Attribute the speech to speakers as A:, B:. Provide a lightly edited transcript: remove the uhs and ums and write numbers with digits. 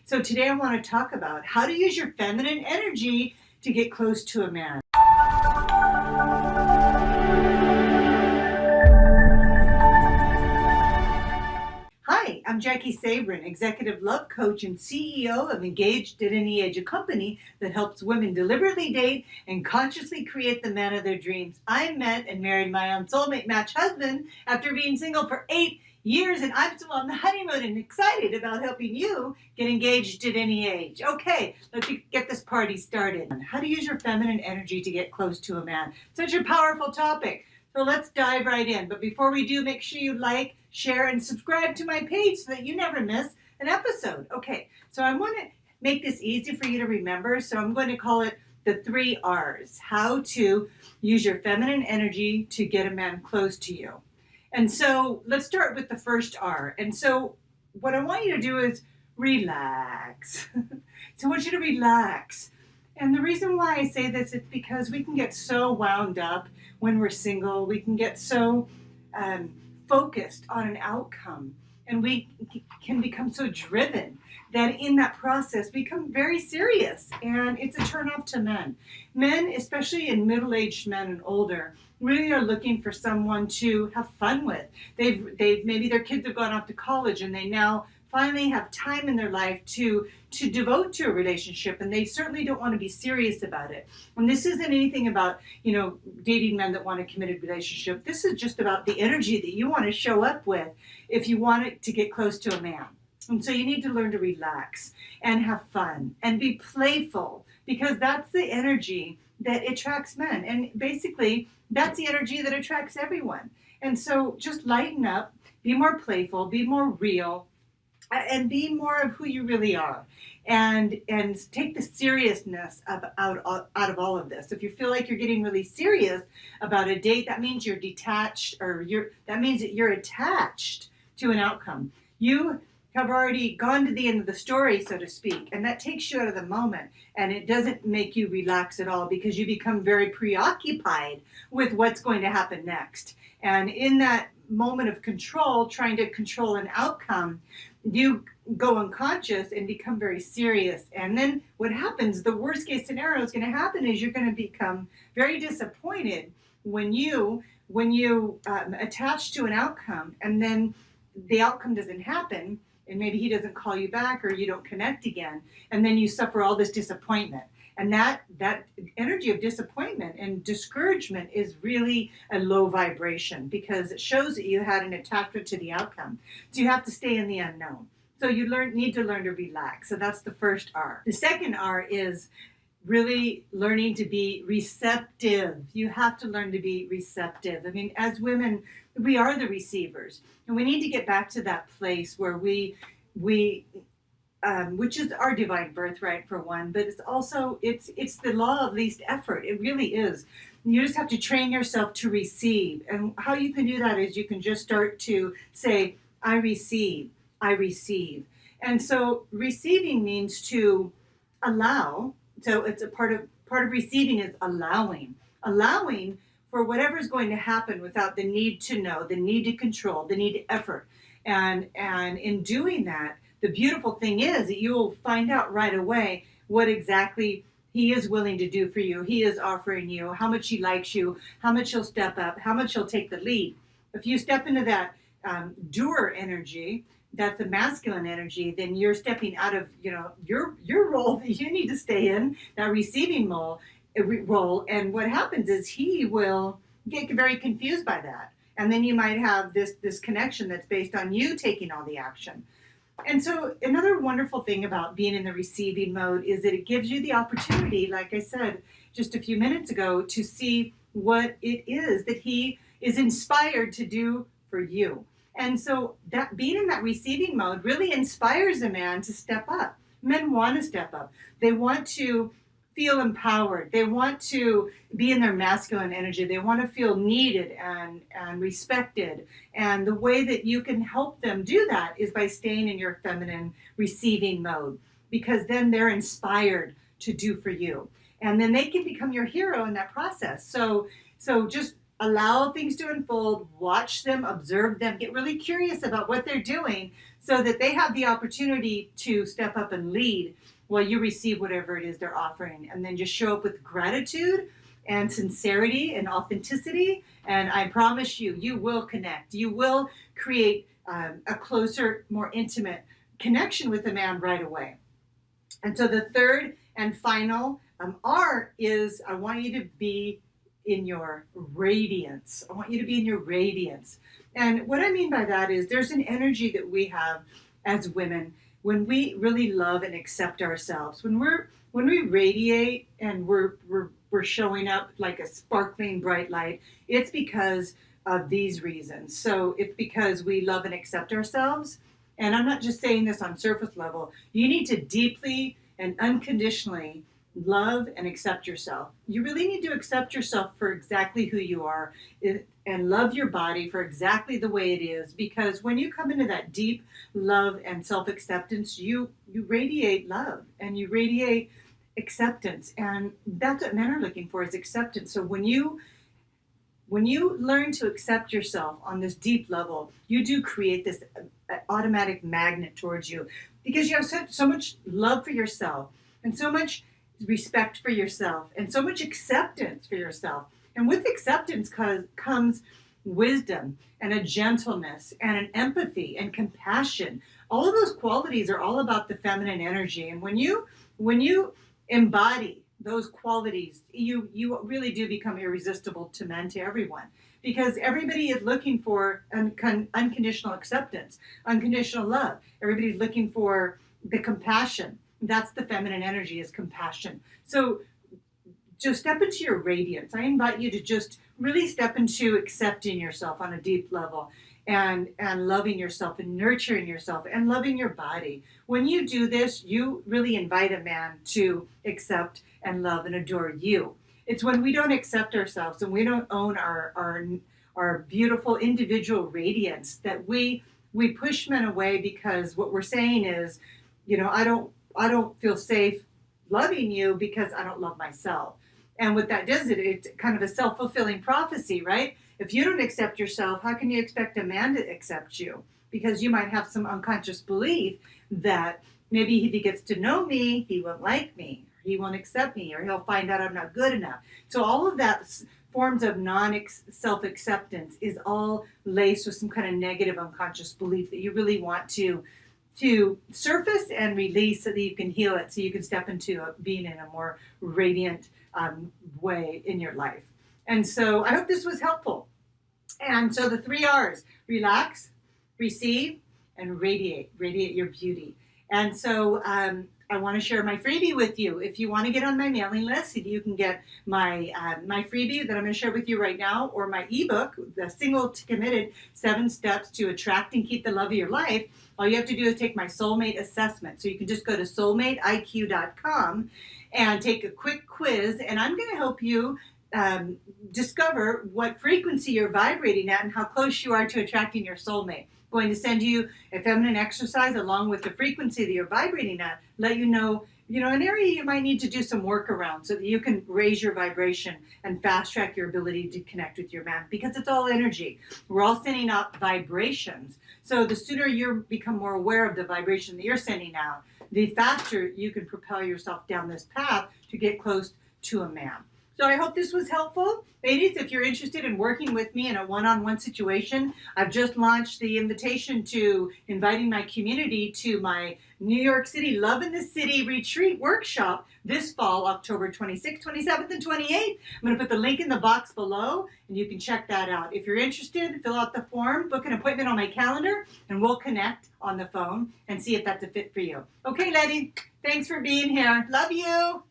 A: So today I want to talk about how to use your feminine energy to get close to a man. Hi, I'm Jaki Sabourin, Executive Love Coach and CEO of Engaged at Any Age, a company that helps women deliberately date and consciously create the man of their dreams. I met and married my own soulmate match husband after being single for 8 years, and I'm still on the honeymoon and excited about helping you get engaged at any age. Okay, let's get this party started. How to use your feminine energy to get close to a man. Such a powerful topic. So let's dive right in. But before we do, make sure you like, share, and subscribe to my page so that you never miss an episode. Okay, so I want to make this easy for you to remember. So I'm going to call it the 3 R's. How to use your feminine energy to get a man close to you. And so let's start with the first R. And so what I want you to do is relax. So I want you to relax. And the reason why I say this is because we can get so wound up when we're single. We can get so focused on an outcome. And we can become so driven that in that process become very serious. And it's a turnoff to men. Men, especially in middle-aged men and older, really are looking for someone to have fun with. They've maybe their kids have gone off to college and they now finally have time in their life to devote to a relationship, and they certainly don't want to be serious about it. And this isn't anything about, dating men that want a committed relationship. This is just about the energy that you want to show up with if you want it to get close to a man. And so you need to learn to relax and have fun and be playful, because that's the energy that attracts men. And basically, that's the energy that attracts everyone. And so just lighten up, be more playful, be more real, and be more of who you really are. And take the seriousness out of all of this. If you feel like you're getting really serious about a date, that means you're detached, or that means that you're attached to an outcome. You have already gone to the end of the story, so to speak, and that takes you out of the moment, and it doesn't make you relax at all, because you become very preoccupied with what's going to happen next. And in that moment of control, trying to control an outcome, you go unconscious and become very serious. And then what happens, the worst case scenario is going to happen, is you're going to become very disappointed when you attach to an outcome, and then the outcome doesn't happen, and maybe he doesn't call you back, or you don't connect again, and then you suffer all this disappointment. And that energy of disappointment and discouragement is really a low vibration, because it shows that you had an attachment to the outcome. So you have to stay in the unknown. So you need to learn to relax. So that's the first R. The second R is really learning to be receptive. You have to learn to be receptive. I mean, as women, we are the receivers, and we need to get back to that place where we which is our divine birthright, for one, but it's also it's the law of least effort. It really is. You just have to train yourself to receive, and how you can do that is you can just start to say, I receive, I receive. And so receiving means to allow. So it's a part of receiving is allowing for whatever's going to happen without the need to know, the need to control, the need to effort. And in doing that, the beautiful thing is that you will find out right away what exactly he is willing to do for you. He is offering you, how much he likes you, how much he'll step up, how much he'll take the lead. If you step into that doer energy, that's a masculine energy, then you're stepping out of your role that you need to stay in, that receiving role. And what happens is he will get very confused by that. And then you might have this connection that's based on you taking all the action. And so another wonderful thing about being in the receiving mode is that it gives you the opportunity, like I said just a few minutes ago, to see what it is that he is inspired to do for you. And so that being in that receiving mode really inspires a man to step up. Men want to step up. They want to feel empowered. They want to be in their masculine energy. They want to feel needed and respected. And the way that you can help them do that is by staying in your feminine receiving mode, because then they're inspired to do for you. And then they can become your hero in that process. So just allow things to unfold, watch them, observe them, get really curious about what they're doing, so that they have the opportunity to step up and lead while you receive whatever it is they're offering. And then just show up with gratitude and sincerity and authenticity. And I promise you, you will connect. You will create a closer, more intimate connection with the man right away. And so the third and final R is I want you to be in your radiance. I want you to be in your radiance. And what I mean by that is there's an energy that we have as women when we really love and accept ourselves. When we radiate and we're showing up like a sparkling bright light, it's because of these reasons. So it's because we love and accept ourselves. And I'm not just saying this on surface level. You need to deeply and unconditionally love and accept yourself. You really need to accept yourself for exactly who you are and love your body for exactly the way it is. Because when you come into that deep love and self-acceptance, you radiate love and you radiate acceptance. And that's what men are looking for, is acceptance. So when you learn to accept yourself on this deep level, you do create this automatic magnet towards you because you have so much love for yourself and so much respect for yourself and so much acceptance for yourself. And with acceptance comes wisdom and a gentleness and an empathy and compassion. All of those qualities are all about the feminine energy. And when you embody those qualities, you really do become irresistible to men, to everyone, because everybody is looking for unconditional acceptance, unconditional love. Everybody's looking for the compassion. That's the feminine energy, is compassion. So just step into your radiance. I invite you to just really step into accepting yourself on a deep level and loving yourself and nurturing yourself and loving your body. When you do this, you really invite a man to accept and love and adore you. It's when we don't accept ourselves and we don't own our beautiful individual radiance that we push men away, because what we're saying is, I don't feel safe loving you because I don't love myself. And what that does, it's kind of a self-fulfilling prophecy, right? If you don't accept yourself, how can you expect a man to accept you? Because you might have some unconscious belief that maybe if he gets to know me, he won't like me, or he won't accept me, or he'll find out I'm not good enough. So all of that forms of self-acceptance is all laced with some kind of negative unconscious belief that you really want to surface and release so that you can heal it, so you can step into being in a more radiant way in your life. And so I hope this was helpful. And so the 3 R's: relax, receive, and radiate. Radiate your beauty. And so I want to share my freebie with you. If you want to get on my mailing list, you can get my freebie that I'm going to share with you right now, or my ebook, The Single Committed 7 Steps to Attract and Keep the Love of Your Life. All you have to do is take my soulmate assessment. So you can just go to soulmateiq.com and take a quick quiz, and I'm going to help you discover what frequency you're vibrating at and how close you are to attracting your soulmate. I'm going to send you a feminine exercise along with the frequency that you're vibrating at, let you know an area you might need to do some work around so that you can raise your vibration and fast track your ability to connect with your man, because it's all energy. We're all sending out vibrations. So the sooner you become more aware of the vibration that you're sending out, the faster you can propel yourself down this path to get close to a man. So I hope this was helpful. Ladies, if you're interested in working with me in a one-on-one situation, I've just launched the invitation to inviting my community to my New York City Love in the City retreat workshop this fall, October 26th, 27th, and 28th. I'm going to put the link in the box below, and you can check that out. If you're interested, fill out the form, book an appointment on my calendar, and we'll connect on the phone and see if that's a fit for you. Okay, ladies, thanks for being here. Love you.